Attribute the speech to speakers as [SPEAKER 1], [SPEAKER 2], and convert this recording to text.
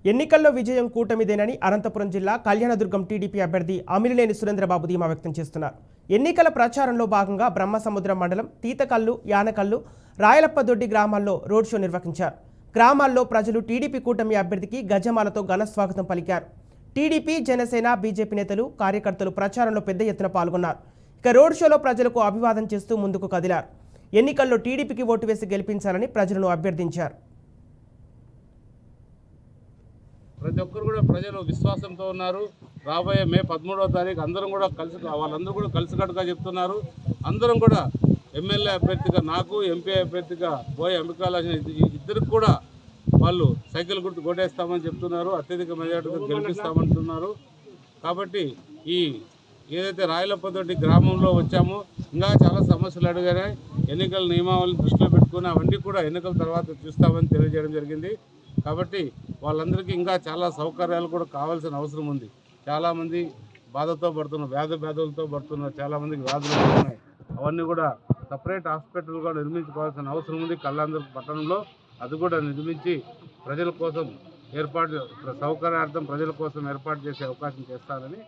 [SPEAKER 1] ఎన్నికల్లో విజయం కూటమిదేనని అనంతపురం జిల్లా కళ్యాణదుర్గం టీడీపీ అభ్యర్థి అమిలినేని సురేంద్రబాబు ధీమా వ్యక్తం చేస్తున్నారు. ఎన్నికల ప్రచారంలో భాగంగా బ్రహ్మసముద్రం మండలం తీతకల్లు, యానకల్లు, రాయలప్పదొడ్డి గ్రామాల్లో రోడ్ షో నిర్వహించారు. గ్రామాల్లో ప్రజలు టీడీపీ కూటమి అభ్యర్థికి గజమాలతో ఘన స్వాగతం పలికారు. టీడీపీ, జనసేన, బీజేపీ నేతలు, కార్యకర్తలు ప్రచారంలో పెద్ద ఎత్తున పాల్గొన్నారు. ఇక రోడ్ షోలో ప్రజలకు అభివాదం చేస్తూ ముందుకు కదిలారు. ఎన్నికల్లో టీడీపీకి ఓటు వేసి గెలిపించాలని ప్రజలను అభ్యర్థించారు.
[SPEAKER 2] ప్రతి ఒక్కరు కూడా ప్రజలు విశ్వాసంతో ఉన్నారు. రాబోయే మే 13వ తారీఖు అందరం కూడా వాళ్ళందరూ కూడా కలిసికట్టుగా చెప్తున్నారు. అందరం కూడా ఎమ్మెల్యే అభ్యర్థిగా నాకు, ఎంపీ అభ్యర్థిగా బోయ అంబికాల ఇద్దరికి కూడా వాళ్ళు సైకిల్ గుర్తు కొట్టేస్తామని చెప్తున్నారు. అత్యధిక మెజార్టీతో గెలిపిస్తామంటున్నారు. కాబట్టి ఈ ఏదైతే రాయలప్పతోటి గ్రామంలో వచ్చామో ఇంకా చాలా సమస్యలు అడిగాయి. ఎన్నికల నియమావళిని దృష్టిలో పెట్టుకుని అవన్నీ కూడా ఎన్నికల తర్వాత చూస్తామని తెలియజేయడం జరిగింది. కాబట్టి వాళ్ళందరికీ ఇంకా చాలా సౌకర్యాలు కూడా కావాల్సిన అవసరం ఉంది. చాలామంది బాధతో పడుతున్నారు, వ్యాధులతో పడుతున్నారు, చాలామందికి వ్యాధులు ఉన్నాయి. అవన్నీ కూడా సపరేట్ హాస్పిటల్ కూడా నిర్మించుకోవాల్సిన అవసరం ఉంది. కళ్యాణదుర్గం పట్టణంలో అది కూడా నిర్మించి ప్రజల కోసం సౌకర్యార్థం ప్రజల కోసం ఏర్పాటు చేసే అవకాశం చేస్తారని